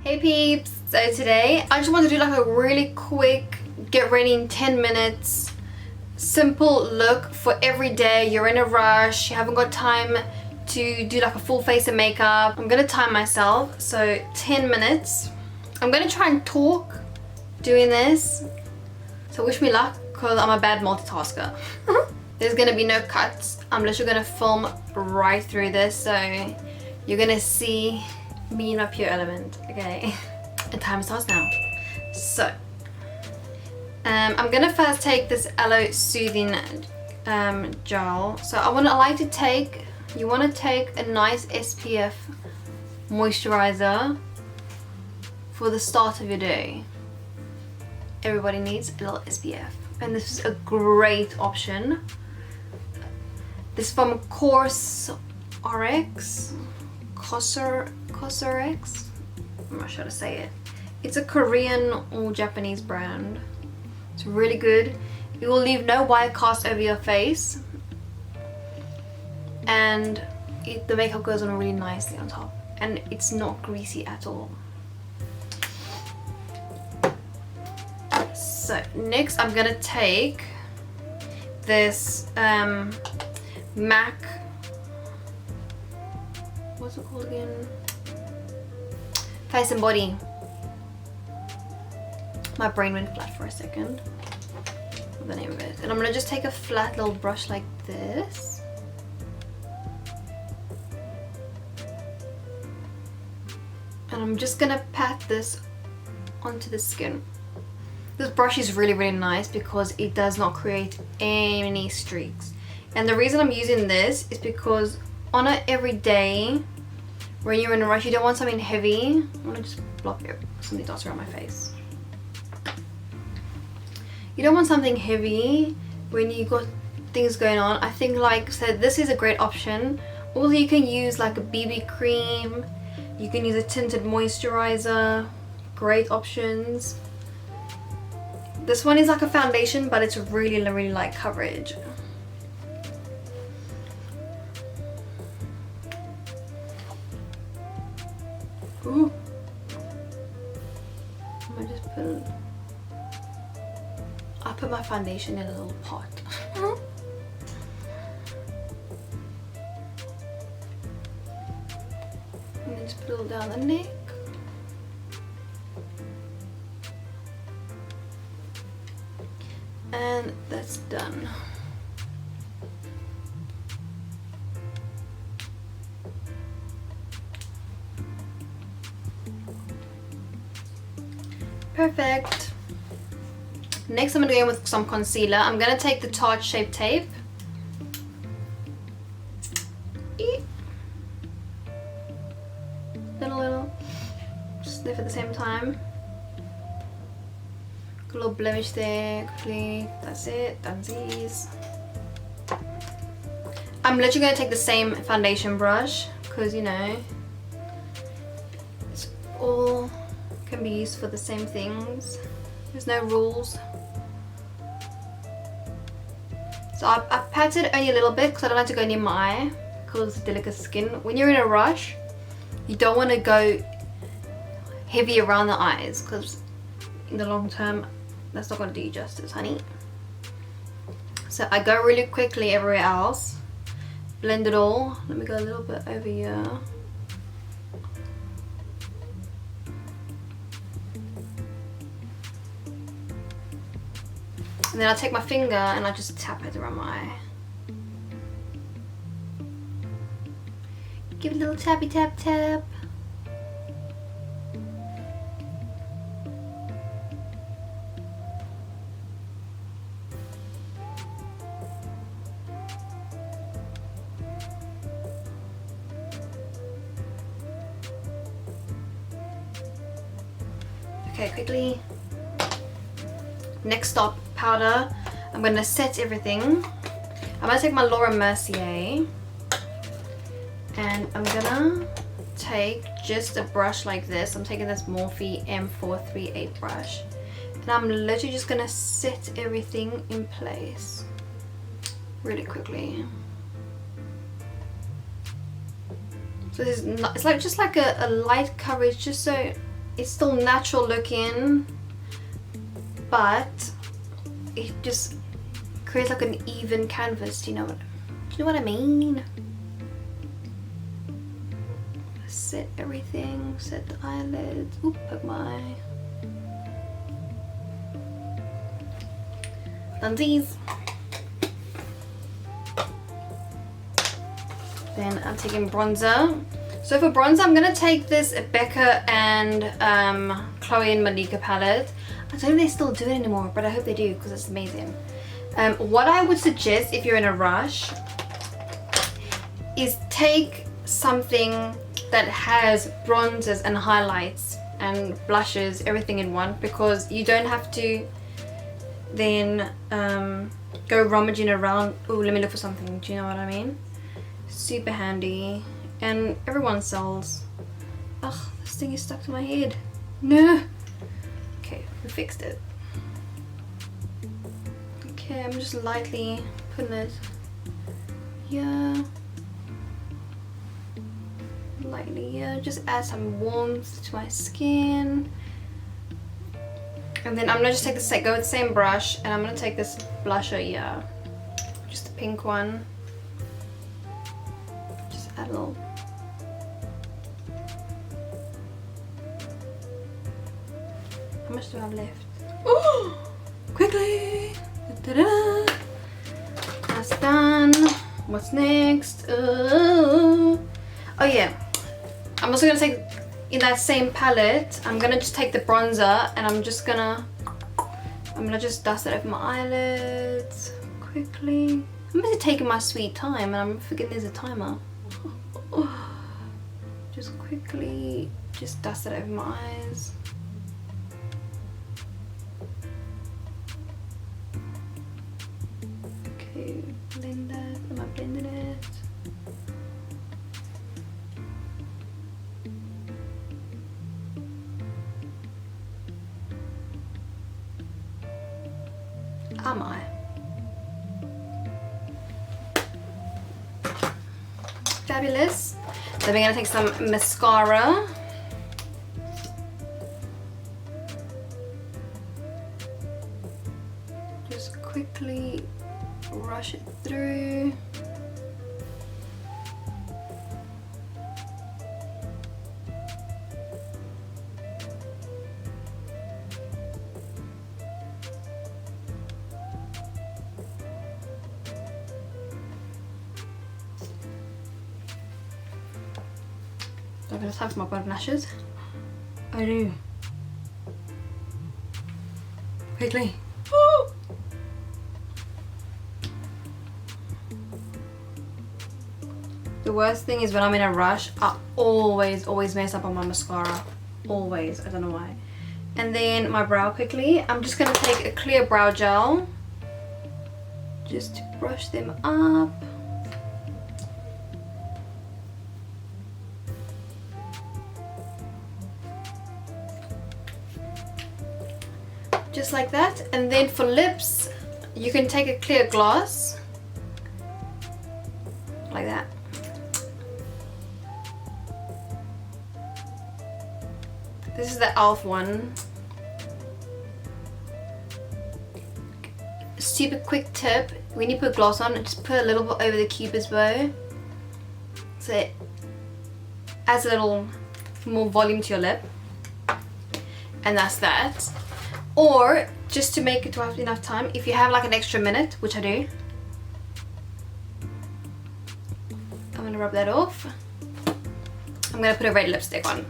Hey peeps! So today I just want to do like a really quick get ready in 10 minutes simple look for every day. You're in a rush, you haven't got time to do like a full face of makeup. I'm gonna time myself, so 10 minutes. I'm gonna try and talk doing this, so wish me luck because I'm a bad multitasker. There's gonna be no cuts. I'm literally gonna film right through this, so you're gonna see me in my pure element, okay? And time starts now. So, I'm gonna first take this Aloe Soothing gel. So I like to take, you wanna take a nice SPF moisturizer for the start of your day. Everybody needs a little SPF. And this is a great option. This is from Cosrx. Cosrx? I'm not sure how to say it. It's a Korean or Japanese brand. It's really good. It will leave no white cast over your face, and the makeup goes on really nicely on top, and it's not greasy at all. So next I'm gonna take this MAC, what's it called again? Face and Body. My brain went flat for a second. What's the name of it? And I'm gonna just take a flat little brush like this. And I'm just gonna pat this onto the skin. This brush is really, really nice because it does not create any streaks. And the reason I'm using this is because on an everyday, when you're in a rush, you don't want something heavy. I'm gonna just block it, something dots around my face. You don't want something heavy when you got things going on. I think, like, so this is a great option. Also, you can use like a BB cream. You can use a tinted moisturizer. Great options. This one is like a foundation, but it's really, really light coverage. Ooh. I'm gonna just I'll put my foundation in a little pot. And then just put it all down the neck. And that's done. Perfect. Next I'm going to go in with some concealer. I'm going to take the Tarte Shape Tape. Little. Just sniff at the same time. A little blemish there, quickly. That's it, dunsies. I'm literally going to take the same foundation brush because, you know, it's all can be used for the same things. There's no rules. So I patted only a little bit because I don't like to go near my eye because it's delicate skin. When you're in a rush, you don't want to go heavy around the eyes because in the long term, that's not going to do you justice, honey. So I go really quickly everywhere else. Blend it all. Let me go a little bit over here. And then I'll take my finger and I'll just tap it around my eye. Give it a little tappy tap tap. Okay, quickly. Next stop, powder. I'm going to set everything. I'm going to take my Mercier and I'm going to take just a brush like this. I'm taking this Morphe M438 brush and I'm literally just going to set everything in place really quickly. So this is not, it's like just like a light coverage, just so it's still natural looking, but it just creates like an even canvas. Do you know what I mean? Set everything, set the eyelids. Oop, poke my eye. Dunsies. Then I'm taking bronzer. So for bronzer, I'm gonna take this Becca and Khloe and Malika palette. I don't know if they still do it anymore, but I hope they do because it's amazing. What I would suggest if you're in a rush is take something that has bronzers and highlights and blushes, everything in one, because you don't have to then go rummaging around. Oh, let me look for something. Do you know what I mean? Super handy, and everyone sells. Ugh, this thing is stuck to my head. No. Okay, we fixed it. Okay, I'm just lightly putting it here. Lightly here, just add some warmth to my skin. And then I'm gonna just take this, go with the same brush, and I'm gonna take this blusher here, just the pink one. Just add a little. How much do I have left? Oh, quickly! Da-da-da. That's done. What's next? Oh yeah, I'm also gonna take, in that same palette, I'm gonna just take the bronzer and I'm gonna just dust it over my eyelids quickly. I'm busy taking my sweet time and I'm forgetting there's a timer. Just quickly, just dust it over my eyes. Okay, blend that. Am I blending it? Am I? Fabulous. Then we're gonna take some mascara. Just quickly rush it through. Do I have enough time for my bud lashes? I do. Quickly. Oh! The worst thing is when I'm in a rush, I always mess up on my mascara. Always. I don't know why. And then my brow quickly. I'm just going to take a clear brow gel just to brush them up. Just like that. And then for lips, you can take a clear gloss like that. This is the e.l.f. one. Super quick tip, when you put gloss on, just put a little bit over the cupid's bow so it adds a little more volume to your lip, and that's that. Or just to make it to have enough time, if you have like an extra minute, which I do, I'm gonna rub that off. I'm gonna put a red lipstick on.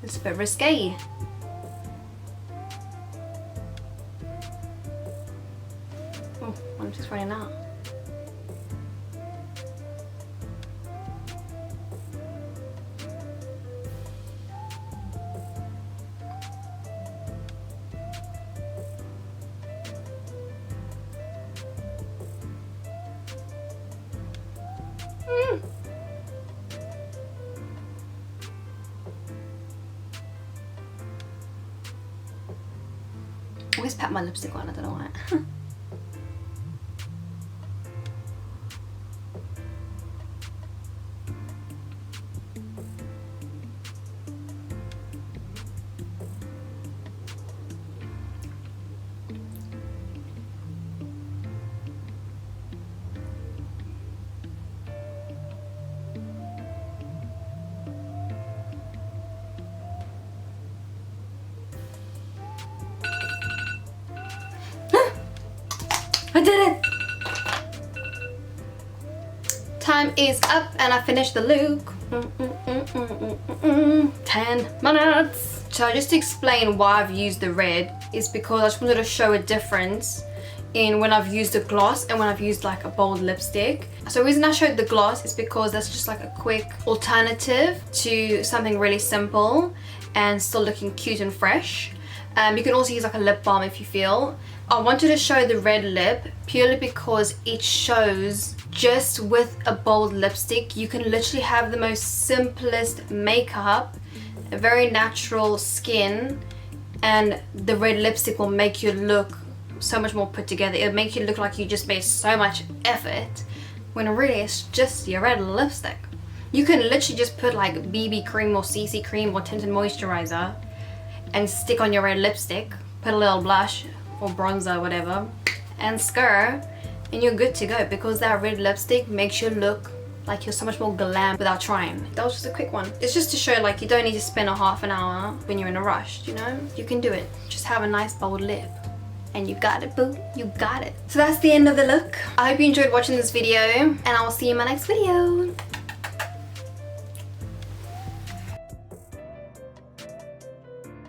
It's a bit risque. Oh, I'm just running out. Mm. I always pat my lipstick on, I don't know why. I did it! Time is up and I finished the look. 10 minutes. So just to explain why I've used the red is because I just wanted to show a difference in when I've used a gloss and when I've used like a bold lipstick. So the reason I showed the gloss is because that's just like a quick alternative to something really simple and still looking cute and fresh. You can also use like a lip balm if you feel. I wanted to show the red lip purely because it shows just with a bold lipstick you can literally have the most simplest makeup, a very natural skin, and the red lipstick will make you look so much more put together. It'll make you look like you just made so much effort when really it's just your red lipstick. You can literally just put like BB cream or CC cream or tinted moisturizer and stick on your red lipstick, put a little blush or bronzer, whatever, and skirt, and you're good to go because that red lipstick makes you look like you're so much more glam without trying. That was just a quick one. It's just to show like you don't need to spend a half an hour when you're in a rush, you know? You can do it. Just have a nice bold lip. And you got it, boo. You got it. So that's the end of the look. I hope you enjoyed watching this video and I will see you in my next video.